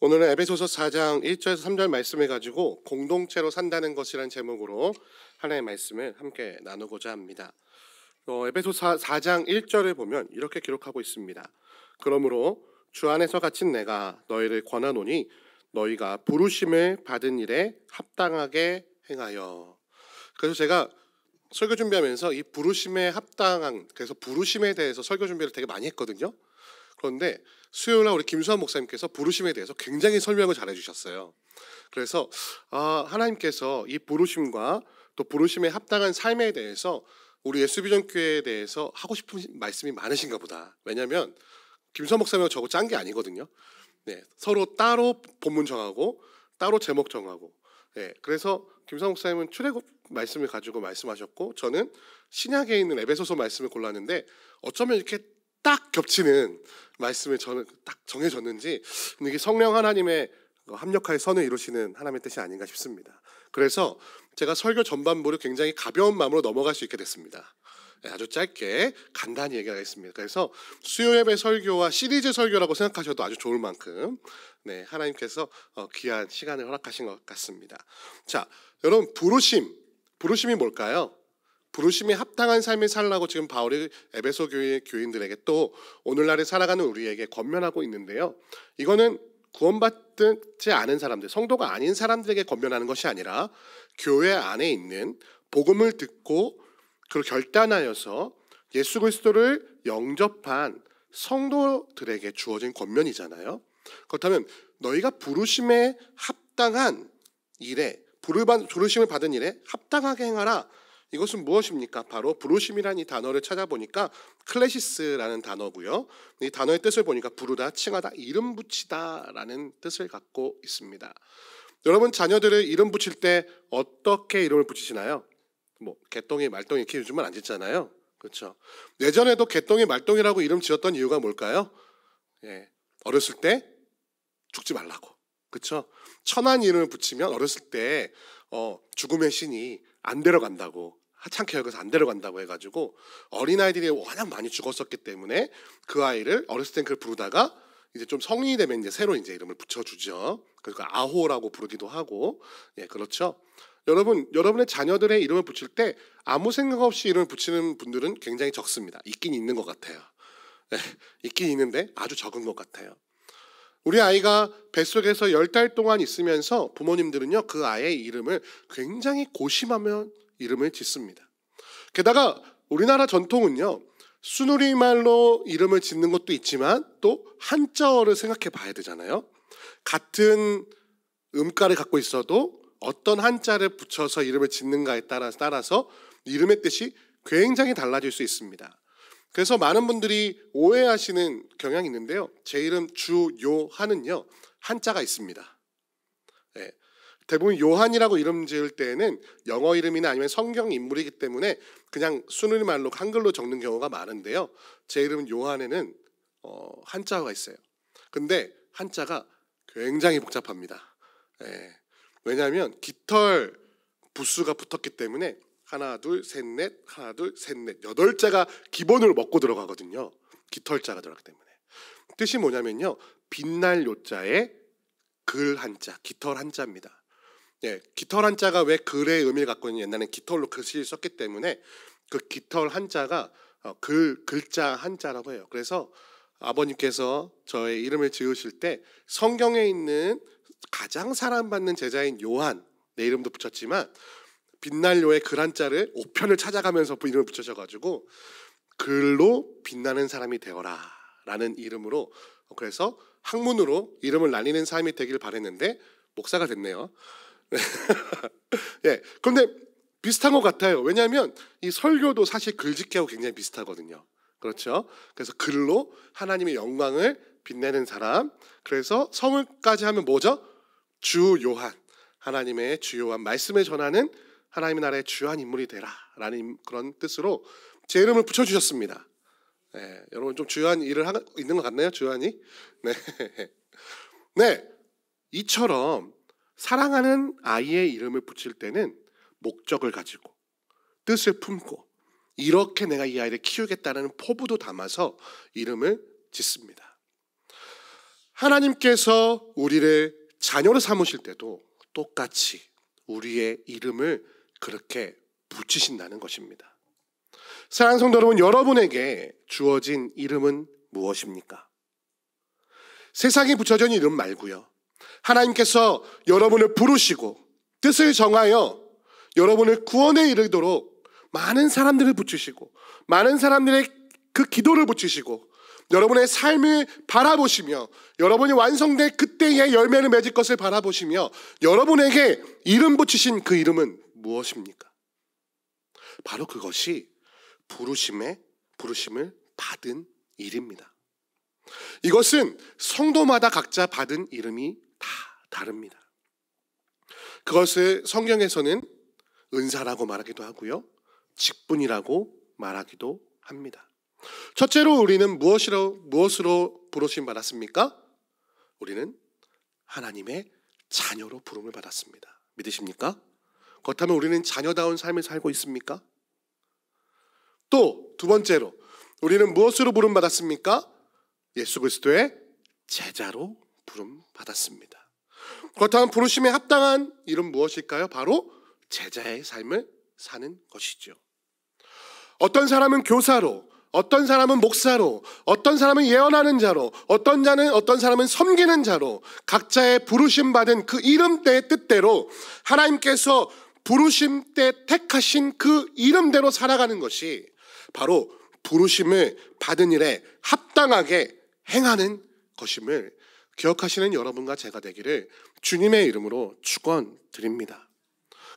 오늘은 에베소서 4장 1절에서 3절 말씀을 가지고 공동체로 산다는 것이라는 제목으로 하나의 말씀을 함께 나누고자 합니다. 에베소서 4장 1절을 보면 이렇게 기록하고 있습니다. 그러므로 주 안에서 갇힌 내가 너희를 권하노니 너희가 부르심을 받은 일에 합당하게 행하여. 그래서 제가 설교 준비하면서 이 부르심에 합당한, 그래서 부르심에 대해서 설교 준비를 되게 많이 했거든요. 그런데 수요일날 우리 김수환 목사님께서 부르심에 대해서 굉장히 설명을 잘 해주셨어요. 그래서 하나님께서 이 부르심과 또 부르심에 합당한 삶에 대해서 우리 예수비전교회에 대해서 하고 싶은 말씀이 많으신가 보다. 왜냐하면 김수환 목사님하고 저하고 짠 게 아니거든요. 네, 서로 따로 본문 정하고 따로 제목 정하고. 네, 그래서 김수환 목사님은 출애굽 말씀을 가지고 말씀하셨고, 저는 신약에 있는 에베소서 말씀을 골랐는데 어쩌면 이렇게 딱 겹치는 말씀을 저는 딱 정해졌는지, 이게 성령 하나님의 합력하에 선을 이루시는 하나님의 뜻이 아닌가 싶습니다. 그래서 제가 설교 전반부를 굉장히 가벼운 마음으로 넘어갈 수 있게 됐습니다. 아주 짧게 간단히 얘기하겠습니다. 그래서 수요 예배 설교와 시리즈 설교라고 생각하셔도 아주 좋을 만큼 하나님께서 귀한 시간을 허락하신 것 같습니다. 자, 여러분, 부르심이 뭘까요? 부르심에 합당한 삶을 살라고 지금 바울이 에베소 교회 교인들에게 또 오늘날에 살아가는 우리에게 권면하고 있는데요. 이거는 구원받지 않은 사람들, 성도가 아닌 사람들에게 권면하는 것이 아니라 교회 안에 있는 복음을 듣고 그걸 결단하여서 예수 그리스도를 영접한 성도들에게 주어진 권면이잖아요. 그렇다면 너희가 부르심에 합당한 일에, 부르심을 받은 일에 합당하게 행하라. 이것은 무엇입니까? 바로 부르심이라는 이 단어를 찾아보니까 클레시스라는 단어고요. 이 단어의 뜻을 보니까 부르다, 칭하다, 이름 붙이다라는 뜻을 갖고 있습니다. 여러분, 자녀들을 이름 붙일 때 어떻게 이름을 붙이시나요? 개똥이 말똥이 이렇게 요즘은 안 짓잖아요. 그렇죠? 예전에도 개똥이 말똥이라고 이름 지었던 이유가 뭘까요? 어렸을 때 죽지 말라고. 그렇죠? 천한 이름을 붙이면 어렸을 때 죽음의 신이 안 데려간다고, 하찮게 여겨서 안 데려간다고 해가지고 어린아이들이 워낙 많이 죽었었기 때문에 그 아이를 어렸을 땐 그걸 부르다가 이제 좀 성인이 되면 이제 새로 이제 이름을 붙여주죠. 그러니까 아호라고 부르기도 하고. 그렇죠. 여러분의 자녀들의 이름을 붙일 때 아무 생각 없이 이름을 붙이는 분들은 굉장히 적습니다. 있긴 있는 것 같아요. 있긴 있는데 아주 적은 것 같아요. 우리 아이가 뱃속에서 10달 동안 있으면서 부모님들은요, 그 아이의 이름을 굉장히 고심하며 이름을 짓습니다. 게다가 우리나라 전통은요, 순우리말로 이름을 짓는 것도 있지만 또 한자어를 생각해 봐야 되잖아요. 같은 음가를 갖고 있어도 어떤 한자를 붙여서 이름을 짓는가에 따라서 이름의 뜻이 굉장히 달라질 수 있습니다. 그래서 많은 분들이 오해하시는 경향이 있는데요. 제 이름 주요한은요, 한자가 있습니다. 대부분 요한이라고 이름 지을 때에는 영어 이름이나 아니면 성경 인물이기 때문에 그냥 순우리말로 한글로 적는 경우가 많은데요. 제 이름은 요한에는 한자가 있어요. 근데 한자가 굉장히 복잡합니다. 왜냐하면 깃털 부수가 붙었기 때문에 하나 둘 셋 넷, 하나 둘 셋 넷, 8자가 기본으로 먹고 들어가거든요. 깃털자가 들어가기 때문에. 뜻이 뭐냐면요, 빛날 요자에 글 한자, 깃털 한자입니다. 깃털 한자가 왜 글의 의미를 갖고 있는, 옛날엔 깃털로 글씨를 썼기 때문에 그 깃털 한자가 글자 한자라고 해요. 그래서 아버님께서 저의 이름을 지으실 때 성경에 있는 가장 사랑받는 제자인 요한, 내 이름도 붙였지만 빛날요의 글 한자를 5편을 찾아가면서 이름을 붙여셔가지고 글로 빛나는 사람이 되어라 라는 이름으로, 그래서 학문으로 이름을 날리는 삶이 되길 바랬는데 목사가 됐네요. 그런데 비슷한 것 같아요. 왜냐하면 이 설교도 사실 글짓기하고 굉장히 비슷하거든요. 그렇죠? 그래서 글로 하나님의 영광을 빛내는 사람. 그래서 성을까지 하면 뭐죠? 주요한, 하나님의 주요한 말씀을 전하는 하나님의 나라의 주요한 인물이 되라 라는 그런 뜻으로 제 이름을 붙여주셨습니다. 여러분 좀 주요한 일을 하고 있는 것 같나요? 주요한이? 이처럼 사랑하는 아이의 이름을 붙일 때는 목적을 가지고 뜻을 품고 이렇게 내가 이 아이를 키우겠다는 포부도 담아서 이름을 짓습니다. 하나님께서 우리를 자녀로 삼으실 때도 똑같이 우리의 이름을 그렇게 붙이신다는 것입니다. 사랑하는 성도 여러분, 여러분에게 주어진 이름은 무엇입니까? 세상에 붙여진 이름 말고요, 하나님께서 여러분을 부르시고 뜻을 정하여 여러분을 구원에 이르도록 많은 사람들을 붙이시고 많은 사람들의 그 기도를 붙이시고 여러분의 삶을 바라보시며 여러분이 완성될 그때의 열매를 맺을 것을 바라보시며 여러분에게 이름 붙이신 그 이름은 무엇입니까? 바로 그것이 부르심을 받은 일입니다. 이것은 성도마다 각자 받은 이름이 다 다릅니다. 그것을 성경에서는 은사라고 말하기도 하고요, 직분이라고 말하기도 합니다. 첫째로 우리는 무엇으로 부르심 받았습니까? 우리는 하나님의 자녀로 부름을 받았습니다. 믿으십니까? 그렇다면 우리는 자녀다운 삶을 살고 있습니까? 또 두 번째로 우리는 무엇으로 부름 받았습니까? 예수 그리스도의 제자로 부름 받았습니다. 그렇다면 부르심에 합당한 일은 무엇일까요? 바로 제자의 삶을 사는 것이죠. 어떤 사람은 교사로, 어떤 사람은 목사로, 어떤 사람은 예언하는 자로, 어떤 사람은 섬기는 자로 각자의 부르심 받은 그 이름대의 뜻대로 하나님께서 부르심 때 택하신 그 이름대로 살아가는 것이 바로 부르심을 받은 일에 합당하게 행하는 것임을 기억하시는 여러분과 제가 되기를 주님의 이름으로 축원드립니다.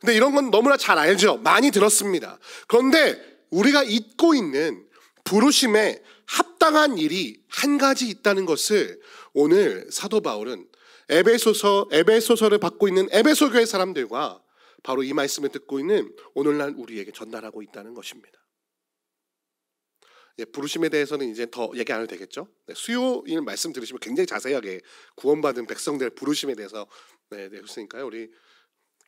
근데 이런 건 너무나 잘 알죠. 많이 들었습니다. 그런데 우리가 잊고 있는 부르심에 합당한 일이 한 가지 있다는 것을 오늘 사도 바울은 에베소서를 받고 있는 에베소 교회 사람들과 바로 이 말씀을 듣고 있는 오늘날 우리에게 전달하고 있다는 것입니다. 부르심에 대해서는 이제 더 얘기 안 해도 되겠죠? 수요일 말씀 들으시면 굉장히 자세하게 구원받은 백성들 부르심에 대해서 했으니까요. 우리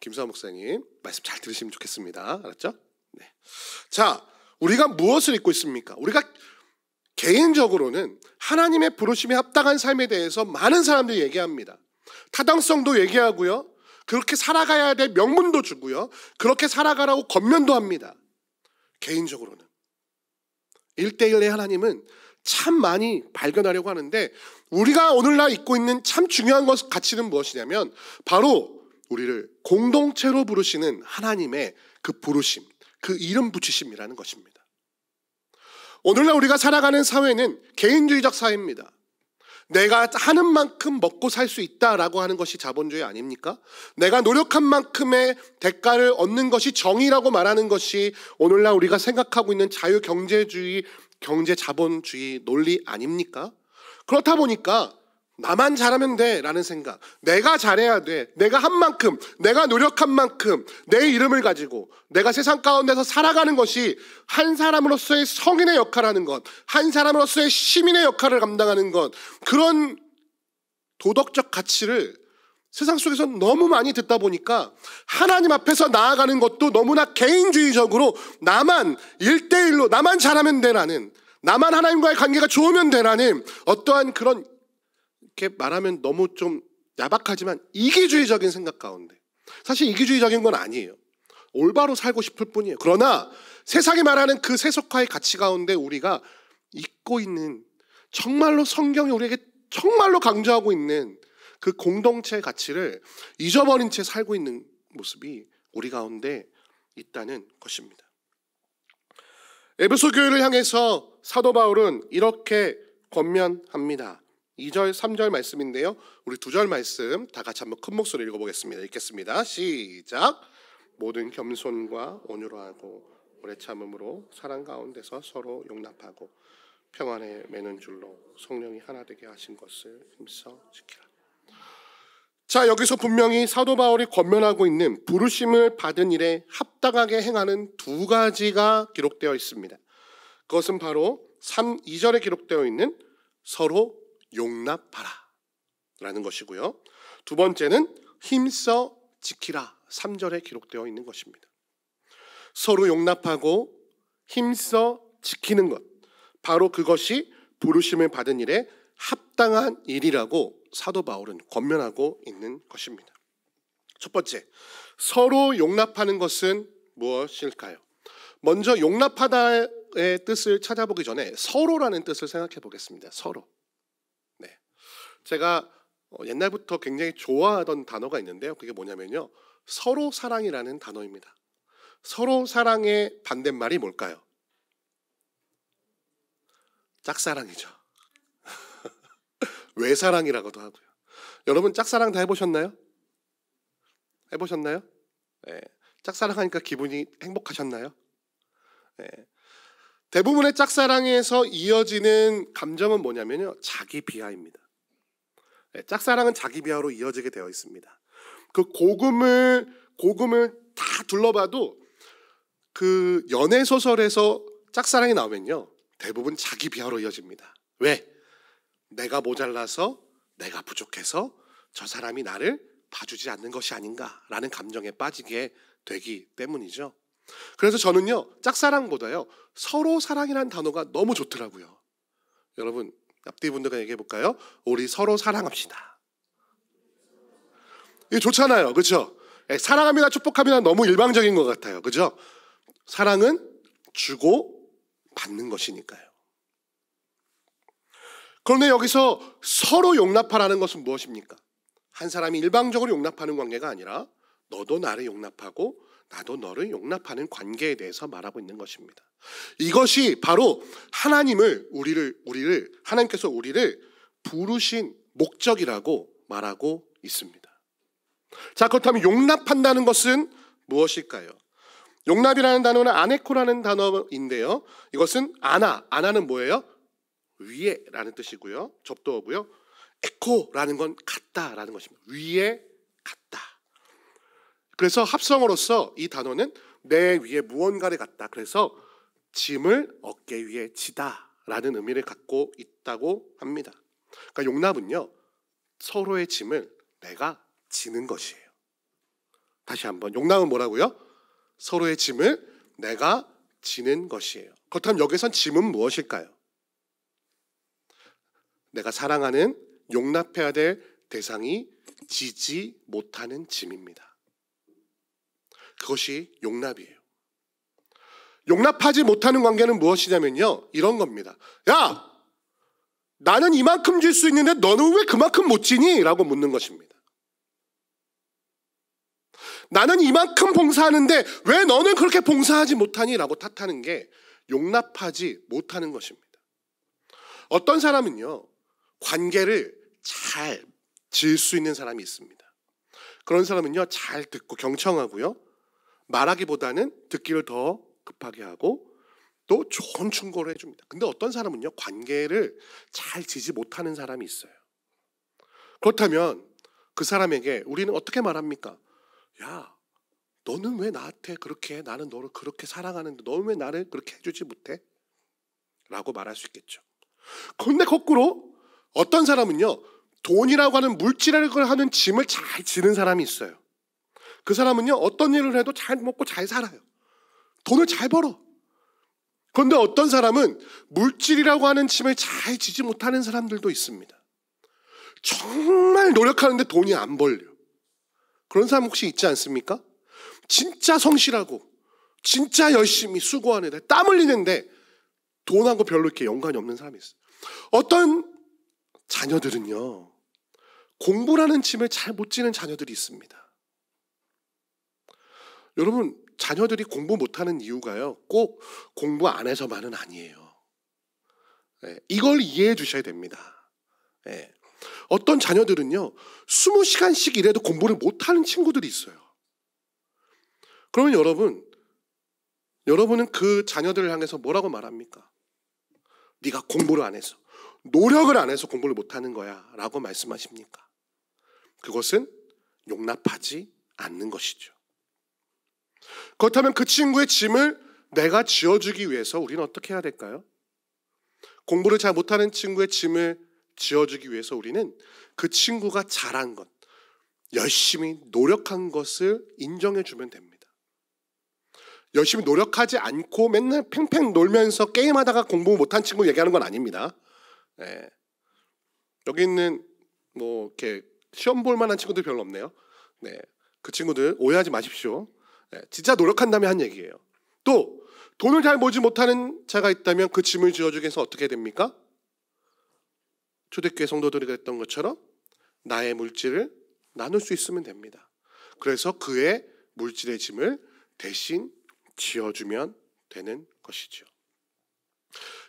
김수아 목사님 말씀 잘 들으시면 좋겠습니다. 알았죠? 네. 자, 우리가 무엇을 잊고 있습니까? 우리가 개인적으로는 하나님의 부르심에 합당한 삶에 대해서 많은 사람들이 얘기합니다. 타당성도 얘기하고요, 그렇게 살아가야 될 명분도 주고요, 그렇게 살아가라고 권면도 합니다. 개인적으로는 1대1의 하나님은 참 많이 발견하려고 하는데 우리가 오늘날 잊고 있는 참 중요한 가치는 무엇이냐면 바로 우리를 공동체로 부르시는 하나님의 그 부르심, 그 이름 붙이심이라는 것입니다. 오늘날 우리가 살아가는 사회는 개인주의적 사회입니다. 내가 하는 만큼 먹고 살 수 있다라고 하는 것이 자본주의 아닙니까? 내가 노력한 만큼의 대가를 얻는 것이 정의라고 말하는 것이 오늘날 우리가 생각하고 있는 자유경제주의, 경제자본주의 논리 아닙니까? 그렇다 보니까 나만 잘하면 돼라는 생각, 내가 잘해야 돼, 내가 한 만큼, 내가 노력한 만큼 내 이름을 가지고 내가 세상 가운데서 살아가는 것이 한 사람으로서의 성인의 역할을 하는 것, 한 사람으로서의 시민의 역할을 감당하는 것, 그런 도덕적 가치를 세상 속에서 너무 많이 듣다 보니까 하나님 앞에서 나아가는 것도 너무나 개인주의적으로 나만 1대1로 나만 잘하면 되라는, 나만 하나님과의 관계가 좋으면 되라는 어떠한 그런, 이렇게 말하면 너무 좀 야박하지만 이기주의적인 생각 가운데, 사실 이기주의적인 건 아니에요. 올바로 살고 싶을 뿐이에요. 그러나 세상이 말하는 그 세속화의 가치 가운데 우리가 잊고 있는, 정말로 성경이 우리에게 정말로 강조하고 있는 그 공동체의 가치를 잊어버린 채 살고 있는 모습이 우리 가운데 있다는 것입니다. 에베소 교회를 향해서 사도 바울은 이렇게 권면합니다. 2절, 3절 말씀인데요. 우리 2절 말씀 다 같이 한번 큰 목소리로 읽어보겠습니다. 읽겠습니다. 시작. 모든 겸손과 온유하고 오래 참음으로 사랑 가운데서 서로 용납하고 평안에 매는 줄로 성령이 하나 되게 하신 것을 힘써 지키라. 자, 여기서 분명히 사도 바울이 권면하고 있는 부르심을 받은 일에 합당하게 행하는 두 가지가 기록되어 있습니다. 그것은 바로 2절에 기록되어 있는 서로 용납하라 라는 것이고요, 두 번째는 힘써 지키라 3절에 기록되어 있는 것입니다. 서로 용납하고 힘써 지키는 것, 바로 그것이 부르심을 받은 일에 합당한 일이라고 사도 바울은 권면하고 있는 것입니다. 첫 번째, 서로 용납하는 것은 무엇일까요? 먼저 용납하다의 뜻을 찾아보기 전에 서로라는 뜻을 생각해 보겠습니다. 서로. 네. 제가 옛날부터 굉장히 좋아하던 단어가 있는데요. 그게 뭐냐면요, 서로 사랑이라는 단어입니다. 서로 사랑의 반대말이 뭘까요? 짝사랑이죠. 외사랑이라고도 하고요. 여러분 짝사랑 다 해보셨나요? 해보셨나요? 네. 짝사랑하니까 기분이 행복하셨나요? 네. 대부분의 짝사랑에서 이어지는 감정은 뭐냐면요, 자기 비하입니다. 네. 짝사랑은 자기 비하로 이어지게 되어 있습니다. 그 고금을 다 둘러봐도 그 연애 소설에서 짝사랑이 나오면요, 대부분 자기 비하로 이어집니다. 왜? 내가 모자라서, 내가 부족해서 저 사람이 나를 봐주지 않는 것이 아닌가라는 감정에 빠지게 되기 때문이죠. 그래서 저는요, 짝사랑보다요, 서로 사랑이라는 단어가 너무 좋더라고요. 여러분, 앞뒤 분들과 얘기해 볼까요? 우리 서로 사랑합시다. 이게 좋잖아요, 그렇죠? 사랑합니다, 축복합니다, 너무 일방적인 것 같아요, 그렇죠? 사랑은 주고 받는 것이니까요. 그런데 여기서 서로 용납하라는 것은 무엇입니까? 한 사람이 일방적으로 용납하는 관계가 아니라 너도 나를 용납하고 나도 너를 용납하는 관계에 대해서 말하고 있는 것입니다. 이것이 바로 하나님께서 우리를 부르신 목적이라고 말하고 있습니다. 자, 그렇다면 용납한다는 것은 무엇일까요? 용납이라는 단어는 아네코라는 단어인데요, 이것은 아나는 뭐예요? 위에라는 뜻이고요, 접두어고요. 에코라는 건 같다라는 것입니다. 위에 같다. 그래서 합성어로서 이 단어는 내 위에 무언가를 갖다, 그래서 짐을 어깨 위에 지다라는 의미를 갖고 있다고 합니다. 그러니까 용납은요, 서로의 짐을 내가 지는 것이에요. 다시 한번, 용납은 뭐라고요? 서로의 짐을 내가 지는 것이에요. 그렇다면 여기선 짐은 무엇일까요? 내가 사랑하는, 용납해야 될 대상이 지지 못하는 짐입니다. 그것이 용납이에요. 용납하지 못하는 관계는 무엇이냐면요, 이런 겁니다. 야, 나는 이만큼 질 수 있는데 너는 왜 그만큼 못 지니? 라고 묻는 것입니다. 나는 이만큼 봉사하는데 왜 너는 그렇게 봉사하지 못하니? 라고 탓하는 게 용납하지 못하는 것입니다. 어떤 사람은요, 관계를 잘 지을 수 있는 사람이 있습니다. 그런 사람은요, 잘 듣고 경청하고요, 말하기보다는 듣기를 더 급하게 하고 또 좋은 충고를 해줍니다. 근데 어떤 사람은요, 관계를 잘 지지 못하는 사람이 있어요. 그렇다면 그 사람에게 우리는 어떻게 말합니까? 야, 너는 왜 나한테 그렇게 해? 나는 너를 그렇게 사랑하는데 너는 왜 나를 그렇게 해주지 못해? 라고 말할 수 있겠죠. 그런데 거꾸로 어떤 사람은요, 돈이라고 하는 물질을 하는 짐을 잘 지는 사람이 있어요. 그 사람은요, 어떤 일을 해도 잘 먹고 잘 살아요. 돈을 잘 벌어. 그런데 어떤 사람은 물질이라고 하는 짐을 잘 지지 못하는 사람들도 있습니다. 정말 노력하는데 돈이 안 벌려. 그런 사람 혹시 있지 않습니까? 진짜 성실하고 진짜 열심히 수고하는데 땀 흘리는데 돈하고 별로 이렇게 연관이 없는 사람이 있어요. 어떤 자녀들은요, 공부라는 짐을 잘 못 지는 자녀들이 있습니다. 여러분, 자녀들이 공부 못하는 이유가요, 꼭 공부 안 해서만은 아니에요. 네, 이걸 이해해 주셔야 됩니다. 네. 어떤 자녀들은요, 20시간씩 일해도 공부를 못하는 친구들이 있어요. 그러면 여러분은 그 자녀들을 향해서 뭐라고 말합니까? 네가 공부를 안 해서, 노력을 안 해서 공부를 못하는 거야 라고 말씀하십니까? 그것은 용납하지 않는 것이죠. 그렇다면 그 친구의 짐을 내가 지어주기 위해서 우리는 어떻게 해야 될까요? 공부를 잘 못하는 친구의 짐을 지어주기 위해서 우리는 그 친구가 잘한 것, 열심히 노력한 것을 인정해주면 됩니다. 열심히 노력하지 않고 맨날 팽팽 놀면서 게임하다가 공부 못한 친구 얘기하는 건 아닙니다. 네. 여기 있는 뭐 이렇게 시험 볼 만한 친구들 별로 없네요. 네, 그 친구들 오해하지 마십시오. 네, 진짜 노력한다면 한 얘기예요. 또 돈을 잘 모지 못하는 자가 있다면 그 짐을 지어주기 위해서 어떻게 됩니까? 초대교회 성도들이 그랬던 것처럼 나의 물질을 나눌 수 있으면 됩니다. 그래서 그의 물질의 짐을 대신 지어주면 되는 것이죠.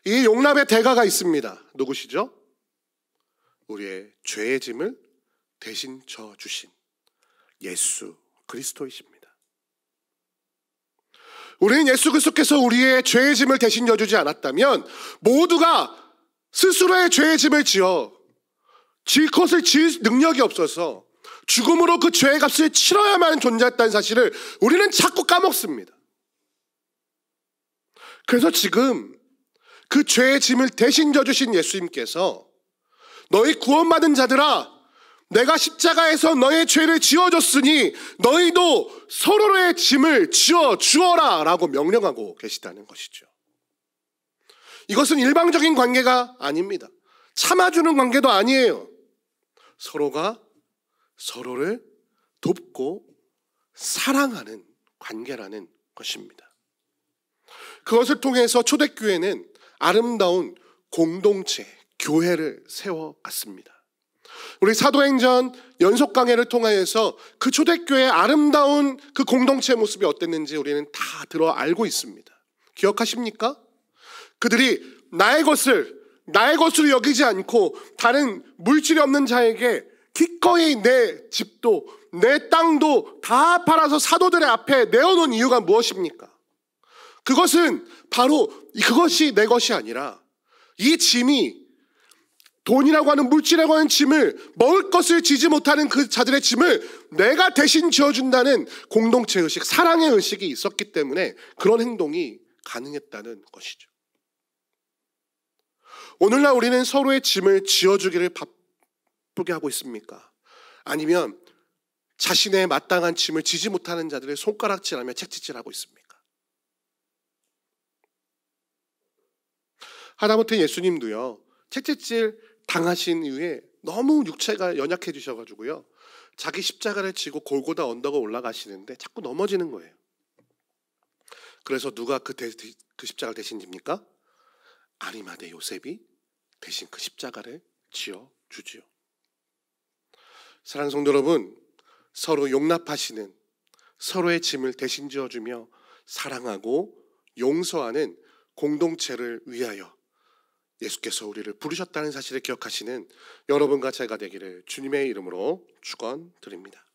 이 용납의 대가가 있습니다. 누구시죠? 우리의 죄의 짐을 대신 져주신 예수 그리스도이십니다. 우리는 예수 그리스도께서 우리의 죄의 짐을 대신 져주지 않았다면 모두가 스스로의 죄의 짐을 지어 질 것을 지을 능력이 없어서 죽음으로 그 죄의 값을 치러야만 존재했다는 사실을 우리는 자꾸 까먹습니다. 그래서 지금 그 죄의 짐을 대신 져주신 예수님께서 너희 구원받은 자들아, 내가 십자가에서 너의 죄를 지어줬으니 너희도 서로의 짐을 지어주어라 라고 명령하고 계시다는 것이죠. 이것은 일방적인 관계가 아닙니다. 참아주는 관계도 아니에요. 서로가 서로를 돕고 사랑하는 관계라는 것입니다. 그것을 통해서 초대교회는 아름다운 공동체, 교회를 세워갔습니다. 우리 사도행전 연속 강해를 통하여서 그 초대교회의 아름다운 그 공동체의 모습이 어땠는지 우리는 다 들어 알고 있습니다. 기억하십니까? 그들이 나의 것으로 여기지 않고 다른 물질이 없는 자에게 기꺼이 내 집도 내 땅도 다 팔아서 사도들의 앞에 내어놓은 이유가 무엇입니까? 그것은 바로 그것이 내 것이 아니라 이 짐이 돈이라고 하는 물질이라고 하는 짐을 먹을 것을 지지 못하는 그 자들의 짐을 내가 대신 지어준다는 공동체 의식, 사랑의 의식이 있었기 때문에 그런 행동이 가능했다는 것이죠. 오늘날 우리는 서로의 짐을 지어주기를 바쁘게 하고 있습니까? 아니면 자신의 마땅한 짐을 지지 못하는 자들의 손가락질하며 채찍질하고 있습니까? 하다못해 예수님도요, 채찍질 당하신 이후에 너무 육체가 연약해지셔가지고요, 자기 십자가를 지고 골고다 언덕을 올라가시는데 자꾸 넘어지는 거예요. 그래서 누가 그 십자가를 대신 집니까? 아리마대 요셉이 대신 그 십자가를 지어주지요. 사랑하는 성도 여러분, 서로 용납하시는, 서로의 짐을 대신 지어주며 사랑하고 용서하는 공동체를 위하여 예수께서 우리를 부르셨다는 사실을 기억하시는 여러분과 제가 되기를 주님의 이름으로 축원드립니다.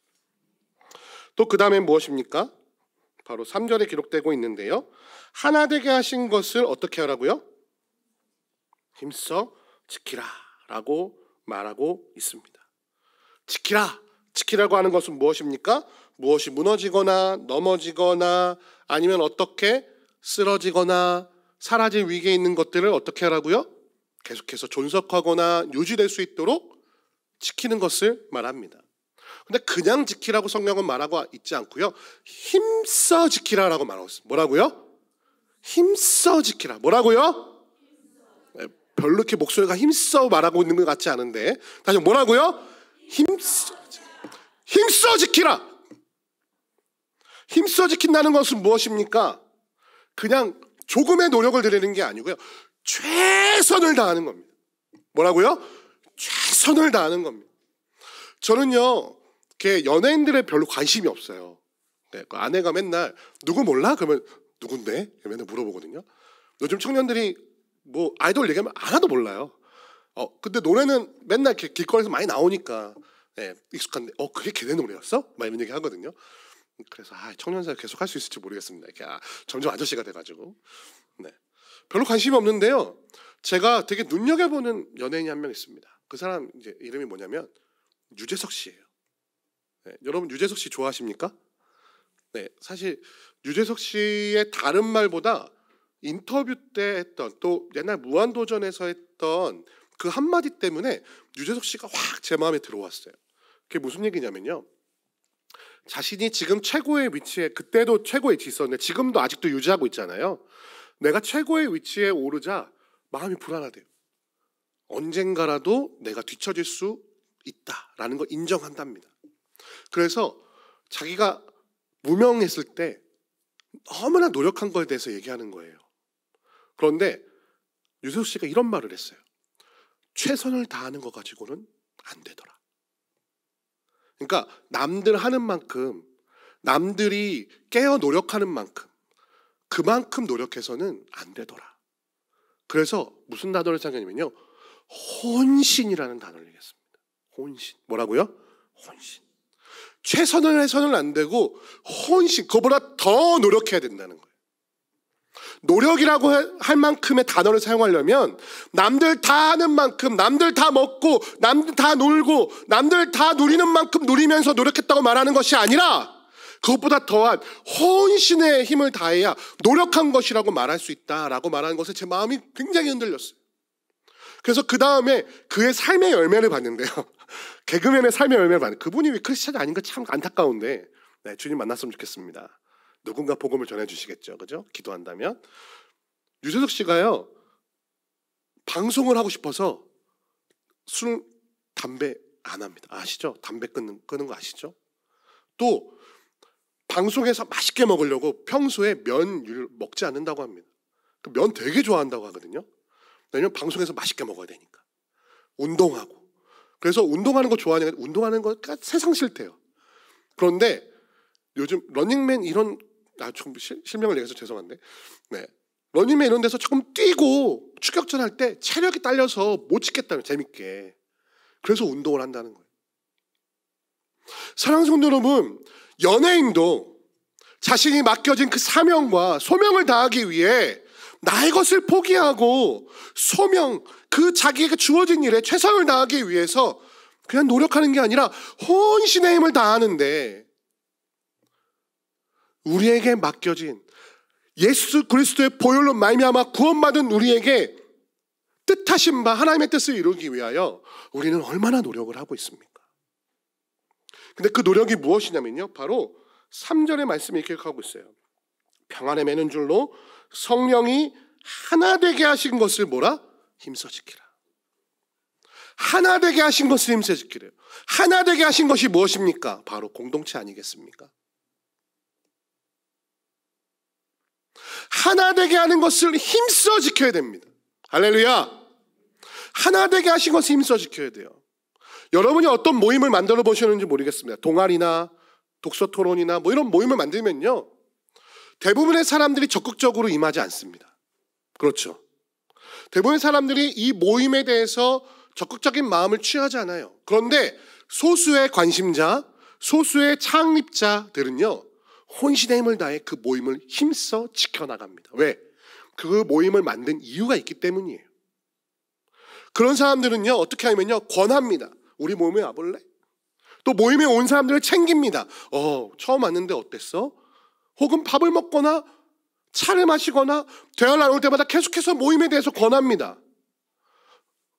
또 그 다음에 무엇입니까? 바로 3절에 기록되고 있는데요, 하나 되게 하신 것을 어떻게 하라고요? 힘써 지키라 라고 말하고 있습니다. 지키라고 하는 것은 무엇입니까? 무엇이 무너지거나 넘어지거나 아니면 어떻게 쓰러지거나 사라질 위기에 있는 것들을 어떻게 하라고요? 계속해서 존속하거나 유지될 수 있도록 지키는 것을 말합니다. 근데 그냥 지키라고 성경은 말하고 있지 않고요, 힘써 지키라라고 말하고 있습니다. 뭐라고요? 힘써 지키라. 뭐라고요? 별로 이렇게 목소리가 힘써 말하고 있는 것 같지 않은데, 다시 뭐라고요? 힘써 지키라. 힘써 지킨다는 것은 무엇입니까? 그냥 조금의 노력을 들이는 게 아니고요, 최선을 다하는 겁니다. 뭐라고요? 최선을 다하는 겁니다. 저는요, 연예인들에 별로 관심이 없어요. 네, 그 아내가 맨날 누구 몰라? 그러면 누군데? 맨날 물어보거든요. 요즘 청년들이 뭐 아이돌 얘기하면 하나도 몰라요. 근데 노래는 맨날 이렇게 길거리에서 많이 나오니까 익숙한데, 그게 걔네 노래였어? 막 이런 얘기 하거든요. 그래서 청년사를 계속 할 수 있을지 모르겠습니다. 이렇게 점점 아저씨가 돼가지고. 네. 별로 관심이 없는데요, 제가 되게 눈여겨보는 연예인이 한 명 있습니다. 그 사람 이제 이름이 뭐냐면 유재석 씨예요. 네, 여러분 유재석 씨 좋아하십니까? 네, 사실 유재석 씨의 다른 말보다 인터뷰 때 했던, 또 옛날 무한도전에서 했던 그 한마디 때문에 유재석 씨가 확 제 마음에 들어왔어요. 그게 무슨 얘기냐면요, 자신이 지금 최고의 위치에, 그때도 최고의 위치에 있었는데 지금도 아직도 유지하고 있잖아요. 내가 최고의 위치에 오르자 마음이 불안하대요. 언젠가라도 내가 뒤처질 수 있다라는 걸 인정한답니다. 그래서 자기가 무명했을 때 너무나 노력한 거에 대해서 얘기하는 거예요. 그런데 유재석 씨가 이런 말을 했어요. 최선을 다하는 거 가지고는 안 되더라. 그러니까 남들 하는 만큼, 남들이 깨어 노력하는 만큼, 그만큼 노력해서는 안 되더라. 그래서 무슨 단어를 사용하냐면요, 혼신이라는 단어를 얘기했습니다. 혼신. 뭐라고요? 혼신. 최선을 해서는 안 되고 혼신, 그거보다 더 노력해야 된다는 거예요. 노력이라고 할 만큼의 단어를 사용하려면 남들 다 하는 만큼, 남들 다 먹고, 남들 다 놀고, 남들 다 누리는 만큼 누리면서 노력했다고 말하는 것이 아니라 그것보다 더한 혼신의 힘을 다해야 노력한 것이라고 말할 수 있다라고 말하는 것에 제 마음이 굉장히 흔들렸어요. 그래서 그 다음에 그의 삶의 열매를 봤는데요. 개그맨의 삶의 열매를 봤는데, 그분이 왜 크리스찬이 아닌 거 참 안타까운데, 네, 주님 만났으면 좋겠습니다. 누군가 복음을 전해주시겠죠, 그죠? 기도한다면. 유재석 씨가요, 방송을 하고 싶어서 술, 담배 안 합니다. 아시죠? 담배 끄는 거 아시죠? 또 방송에서 맛있게 먹으려고 평소에 면을 먹지 않는다고 합니다. 그 면 되게 좋아한다고 하거든요. 왜냐면 방송에서 맛있게 먹어야 되니까. 운동하고. 그래서 운동하는 거 좋아하니까 운동하는 거가 세상 싫대요. 그런데 요즘 러닝맨 이런, 좀 실명을 얘기해서 죄송한데, 네, 러닝맨 이런 데서 조금 뛰고 추격전 할 때 체력이 딸려서 못 찍겠다는, 재밌게. 그래서 운동을 한다는 거예요. 사랑하는 성도 여러분, 연예인도 자신이 맡겨진 그 사명과 소명을 다하기 위해 나의 것을 포기하고 소명, 그 자기에게 주어진 일에 최선을 다하기 위해서 그냥 노력하는 게 아니라 혼신의 힘을 다하는데, 우리에게 맡겨진 예수 그리스도의 보혈로 말미암아 구원받은 우리에게 뜻하신 바 하나님의 뜻을 이루기 위하여 우리는 얼마나 노력을 하고 있습니까? 근데 그 노력이 무엇이냐면요, 바로 3절의 말씀이 이렇게 하고 있어요. 평안에 매는 줄로 성령이 하나 되게 하신 것을 뭐라? 힘써 지키라. 하나 되게 하신 것을 힘써 지키래요. 하나 되게 하신 것이 무엇입니까? 바로 공동체 아니겠습니까? 하나 되게 하는 것을 힘써 지켜야 됩니다. 할렐루야. 하나 되게 하신 것을 힘써 지켜야 돼요. 여러분이 어떤 모임을 만들어 보셨는지 모르겠습니다. 동아리나 독서 토론이나 뭐 이런 모임을 만들면요, 대부분의 사람들이 적극적으로 임하지 않습니다. 그렇죠. 대부분의 사람들이 이 모임에 대해서 적극적인 마음을 취하지 않아요. 그런데 소수의 관심자, 소수의 창립자들은요, 혼신의 힘을 다해 그 모임을 힘써 지켜나갑니다. 왜? 그 모임을 만든 이유가 있기 때문이에요. 그런 사람들은요, 어떻게 하면요, 권합니다. 우리 모임에 와볼래? 또 모임에 온 사람들을 챙깁니다. 처음 왔는데 어땠어? 혹은 밥을 먹거나 차를 마시거나 대화를 나눌 때마다 계속해서 모임에 대해서 권합니다.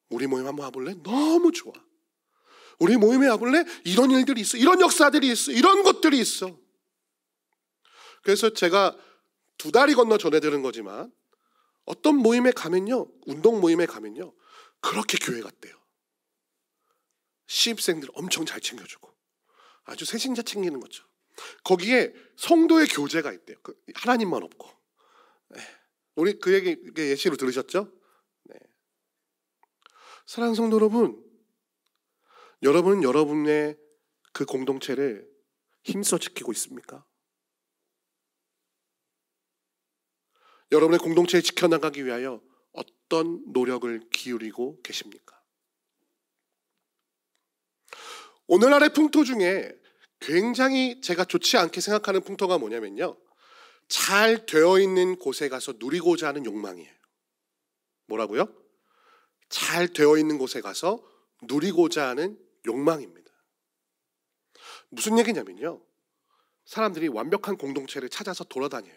우리 모임 한번 와볼래? 너무 좋아. 우리 모임에 와볼래? 이런 일들이 있어, 이런 역사들이 있어, 이런 것들이 있어. 그래서 제가 2다리 건너 전해드린 거지만, 어떤 모임에 가면요, 운동 모임에 가면요, 그렇게 교회 같대요. 신입생들 엄청 잘 챙겨주고, 아주 새신자 챙기는 거죠. 거기에 성도의 교제가 있대요. 하나님만 없고. 네. 우리 그 얘기 예시로 들으셨죠? 네. 사랑하는 성도 여러분, 여러분은 여러분의 그 공동체를 힘써 지키고 있습니까? 여러분의 공동체를 지켜나가기 위하여 어떤 노력을 기울이고 계십니까? 오늘날의 풍토 중에 굉장히 제가 좋지 않게 생각하는 풍토가 뭐냐면요, 잘 되어 있는 곳에 가서 누리고자 하는 욕망이에요. 뭐라고요? 잘 되어 있는 곳에 가서 누리고자 하는 욕망입니다. 무슨 얘기냐면요, 사람들이 완벽한 공동체를 찾아서 돌아다녀요.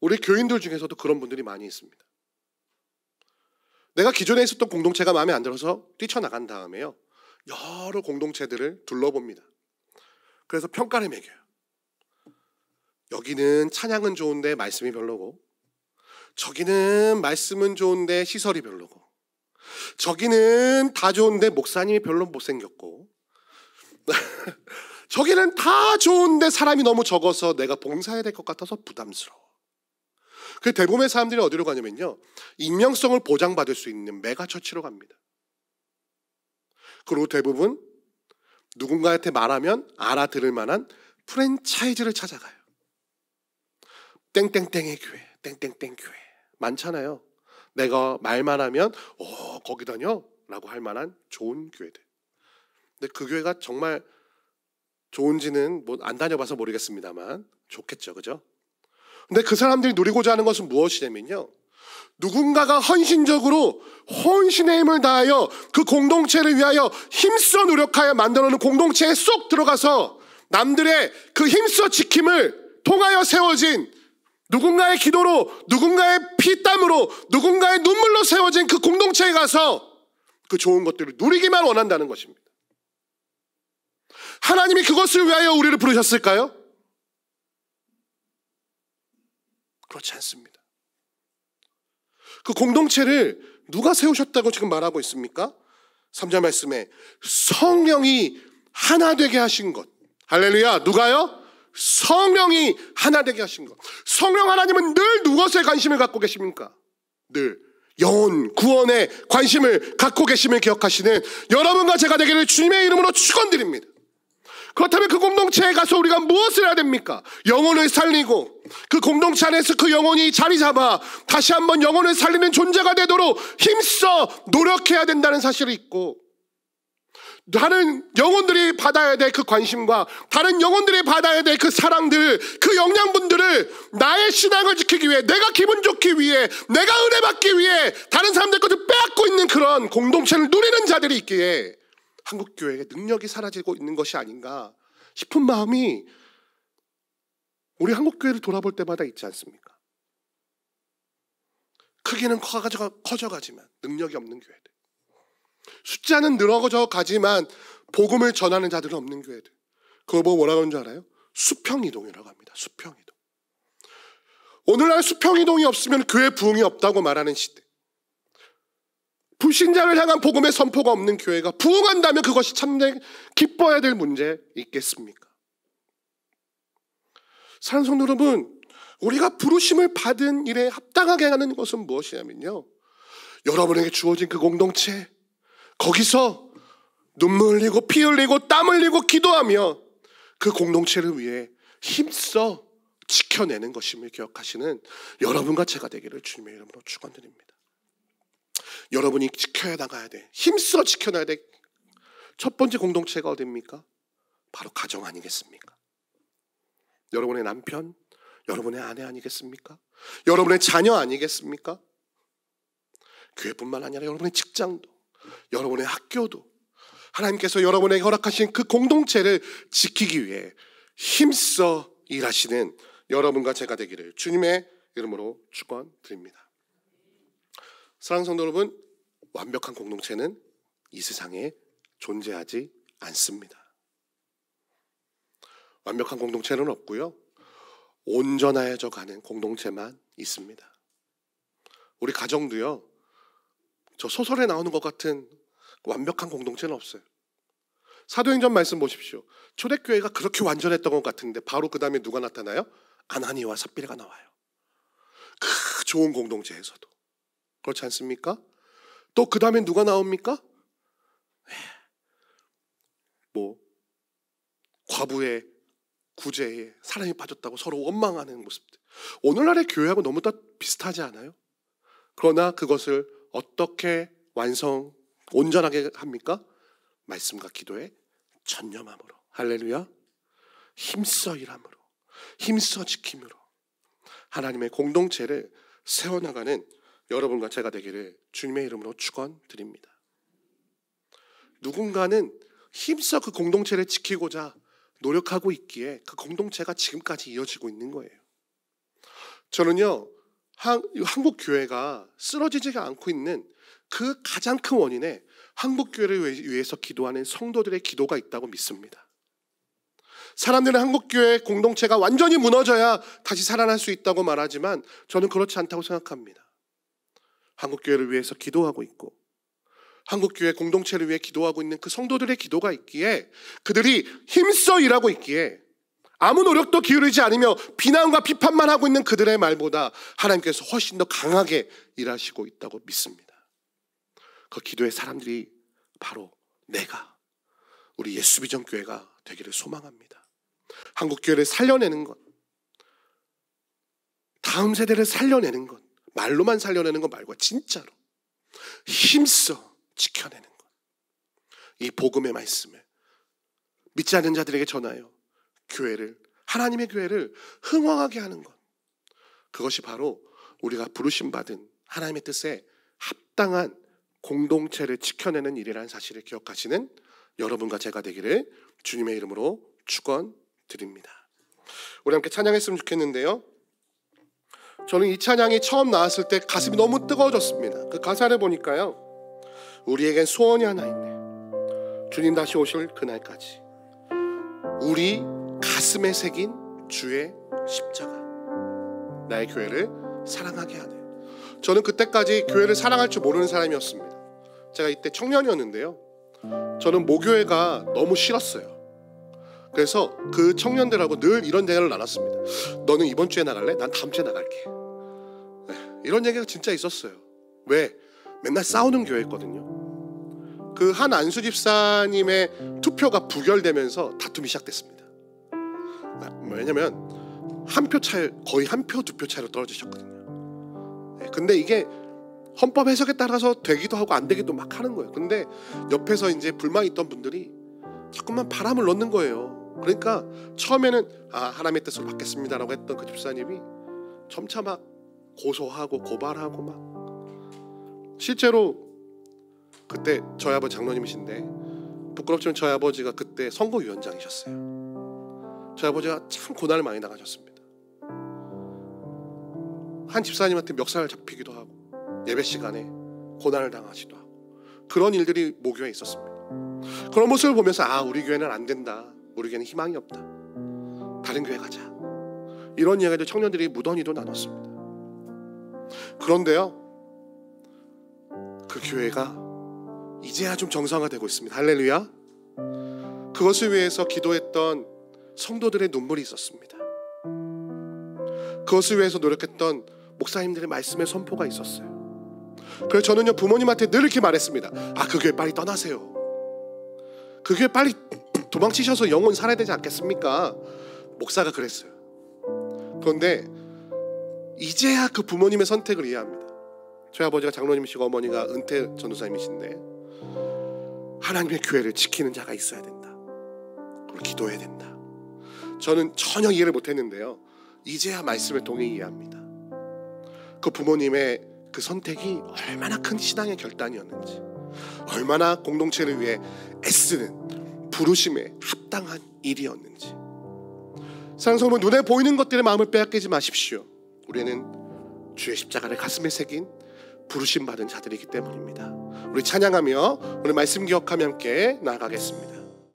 우리 교인들 중에서도 그런 분들이 많이 있습니다. 내가 기존에 있었던 공동체가 마음에 안 들어서 뛰쳐나간 다음에요, 여러 공동체들을 둘러봅니다. 그래서 평가를 매겨요. 여기는 찬양은 좋은데 말씀이 별로고, 저기는 말씀은 좋은데 시설이 별로고, 저기는 다 좋은데 목사님이 별로 못생겼고 저기는 다 좋은데 사람이 너무 적어서 내가 봉사해야 될 것 같아서 부담스러워. 그 대부분의 사람들이 어디로 가냐면요, 익명성을 보장받을 수 있는 메가처치로 갑니다. 그리고 대부분 누군가한테 말하면 알아들을 만한 프랜차이즈를 찾아가요. 땡땡땡의 교회, 땡땡땡 교회 많잖아요. 내가 말만 하면 거기 다녀? 라고 할 만한 좋은 교회들. 근데 그 교회가 정말 좋은지는 뭐 안 다녀봐서 모르겠습니다만 좋겠죠, 그죠? 근데 그 사람들이 누리고자 하는 것은 무엇이냐면요, 누군가가 헌신적으로 혼신의 힘을 다하여 그 공동체를 위하여 힘써 노력하여 만들어놓은 공동체에 쏙 들어가서 남들의 그 힘써 지킴을 통하여 세워진, 누군가의 기도로, 누군가의 피땀으로, 누군가의 눈물로 세워진 그 공동체에 가서 그 좋은 것들을 누리기만 원한다는 것입니다. 하나님이 그것을 위하여 우리를 부르셨을까요? 그렇지 않습니다. 그 공동체를 누가 세우셨다고 지금 말하고 있습니까? 3절 말씀에 성령이 하나 되게 하신 것. 할렐루야. 누가요? 성령이 하나 되게 하신 것. 성령 하나님은 늘 무엇에 관심을 갖고 계십니까? 늘 영혼, 구원에 관심을 갖고 계심을 기억하시는 여러분과 제가 되기를 주님의 이름으로 축원드립니다. 그렇다면 그 공동체에 가서 우리가 무엇을 해야 됩니까? 영혼을 살리고 그 공동체 안에서 그 영혼이 자리 잡아 다시 한번 영혼을 살리는 존재가 되도록 힘써 노력해야 된다는 사실이 있고, 다른 영혼들이 받아야 될 그 관심과 다른 영혼들이 받아야 될 그 사랑들, 그 영양분들을 나의 신앙을 지키기 위해, 내가 기분 좋기 위해, 내가 은혜 받기 위해 다른 사람들 것을 빼앗고 있는 그런 공동체를 누리는 자들이 있기에 한국교회의 능력이 사라지고 있는 것이 아닌가 싶은 마음이 우리 한국교회를 돌아볼 때마다 있지 않습니까? 크기는 커져가지만 능력이 없는 교회들, 숫자는 늘어져 가지만 복음을 전하는 자들은 없는 교회들, 그거 보고 뭐라고 하는 줄 알아요? 수평이동이라고 합니다. 수평이동. 오늘날 수평이동이 없으면 교회 부흥이 없다고 말하는 시대, 불신자를 향한 복음의 선포가 없는 교회가 부흥한다면 그것이 참되게 기뻐해야 될 문제 있겠습니까? 사랑하는 성도 여러분, 우리가 부르심을 받은 일에 합당하게 하는 것은 무엇이냐면요, 여러분에게 주어진 그 공동체, 거기서 눈물 흘리고 피 흘리고 땀 흘리고 기도하며 그 공동체를 위해 힘써 지켜내는 것임을 기억하시는 여러분과 제가 되기를 주님의 이름으로 축원드립니다. 여러분이 지켜야 나가야 돼, 힘써 지켜놔야 돼. 첫 번째 공동체가 어디입니까? 바로 가정 아니겠습니까? 여러분의 남편, 여러분의 아내 아니겠습니까? 여러분의 자녀 아니겠습니까? 교회뿐만 아니라 여러분의 직장도, 여러분의 학교도 하나님께서 여러분에게 허락하신 그 공동체를 지키기 위해 힘써 일하시는 여러분과 제가 되기를 주님의 이름으로 축원드립니다. 사랑하는 성도 여러분, 완벽한 공동체는 이 세상에 존재하지 않습니다. 완벽한 공동체는 없고요, 온전해져 가는 공동체만 있습니다. 우리 가정도요, 저 소설에 나오는 것 같은 완벽한 공동체는 없어요. 사도행전 말씀 보십시오. 초대교회가 그렇게 완전했던 것 같은데 바로 그 다음에 누가 나타나요? 아나니와 삽비라가 나와요. 그 좋은 공동체에서도. 그렇지 않습니까? 또 그 다음에 누가 나옵니까? 뭐 과부의 구제에 사랑이 빠졌다고 서로 원망하는 모습들. 오늘날의 교회하고 너무 다 비슷하지 않아요? 그러나 그것을 어떻게 온전하게 합니까? 말씀과 기도에 전념함으로, 할렐루야, 힘써 일함으로, 힘써 지킴으로 하나님의 공동체를 세워나가는 여러분과 제가 되기를 주님의 이름으로 축원드립니다. 누군가는 힘써 그 공동체를 지키고자 노력하고 있기에 그 공동체가 지금까지 이어지고 있는 거예요. 저는요, 한국 교회가 쓰러지지 않고 있는 그 가장 큰 원인에 한국 교회를 위해서 기도하는 성도들의 기도가 있다고 믿습니다. 사람들은 한국 교회 공동체가 완전히 무너져야 다시 살아날 수 있다고 말하지만 저는 그렇지 않다고 생각합니다. 한국 교회를 위해서 기도하고 있고 한국교회 공동체를 위해 기도하고 있는 그 성도들의 기도가 있기에, 그들이 힘써 일하고 있기에, 아무 노력도 기울이지 않으며 비난과 비판만 하고 있는 그들의 말보다 하나님께서 훨씬 더 강하게 일하시고 있다고 믿습니다. 그 기도의 사람들이 바로 내가, 우리 예수비전교회가 되기를 소망합니다. 한국교회를 살려내는 것, 다음 세대를 살려내는 것, 말로만 살려내는 것 말고 진짜로 힘써 지켜내는 것, 이 복음의 말씀을 믿지 않는 자들에게 전하여 교회를, 하나님의 교회를 흥왕하게 하는 것, 그것이 바로 우리가 부르심 받은 하나님의 뜻에 합당한 공동체를 지켜내는 일이라는 사실을 기억하시는 여러분과 제가 되기를 주님의 이름으로 축원드립니다. 우리 함께 찬양했으면 좋겠는데요, 저는 이 찬양이 처음 나왔을 때 가슴이 너무 뜨거워졌습니다. 그 가사를 보니까요, 우리에겐 소원이 하나 있네. 주님 다시 오실 그날까지 우리 가슴에 새긴 주의 십자가, 나의 교회를 사랑하게 하네. 저는 그때까지 교회를 사랑할 줄 모르는 사람이었습니다. 제가 이때 청년이었는데요, 저는 모교회가 너무 싫었어요. 그래서 그 청년들하고 늘 이런 대화를 나눴습니다. 너는 이번 주에 나갈래? 난 다음 주에 나갈게. 이런 얘기가 진짜 있었어요. 왜? 맨날 싸우는 교회였거든요. 그 한 안수 집사님의 투표가 부결되면서 다툼이 시작됐습니다. 왜냐면 한 표 차이, 거의 한 표, 두 표 차이로 떨어지셨거든요. 근데 이게 헌법 해석에 따라서 되기도 하고 안 되기도 막 하는 거예요. 근데 옆에서 이제 불만이 있던 분들이 자꾸만 바람을 넣는 거예요. 그러니까 처음에는 하나님의 뜻으로 받겠습니다라고 했던 그 집사님이 점차 막 고소하고 고발하고 막, 실제로 그때 저희 아버지 장로님이신데 부끄럽지만 저희 아버지가 그때 선거위원장이셨어요. 저희 아버지가 참 고난을 많이 당하셨습니다. 한 집사님한테 멱살 잡히기도 하고 예배 시간에 고난을 당하시기도 하고, 그런 일들이 모교회에 있었습니다. 그런 모습을 보면서 우리 교회는 안 된다, 우리 교회는 희망이 없다, 다른 교회 가자, 이런 이야기들 청년들이 무던히도 나눴습니다. 그런데요, 그 교회가 이제야 좀 정상화되고 있습니다. 할렐루야. 그것을 위해서 기도했던 성도들의 눈물이 있었습니다. 그것을 위해서 노력했던 목사님들의 말씀의 선포가 있었어요. 그래서 저는요, 부모님한테 늘 이렇게 말했습니다. 그 교회 빨리 떠나세요. 그 교회 빨리 도망치셔서 영혼 살아야 되지 않겠습니까? 목사가 그랬어요. 그런데 이제야 그 부모님의 선택을 이해합니다. 저희 아버지가 장로님이시고 어머니가 은퇴 전도사님이신데, 하나님의 교회를 지키는 자가 있어야 된다, 그리고 기도해야 된다. 저는 전혀 이해를 못했는데요, 이제야 말씀을 통해 이해합니다. 그 부모님의 그 선택이 얼마나 큰 신앙의 결단이었는지, 얼마나 공동체를 위해 애쓰는 부르심에 합당한 일이었는지. 사랑하는 성도, 눈에 보이는 것들의 마음을 빼앗기지 마십시오. 우리는 주의 십자가를 가슴에 새긴 부르심 받은 자들이기 때문입니다. 우리 찬양하며 오늘 말씀 기억하며 함께 나아가겠습니다.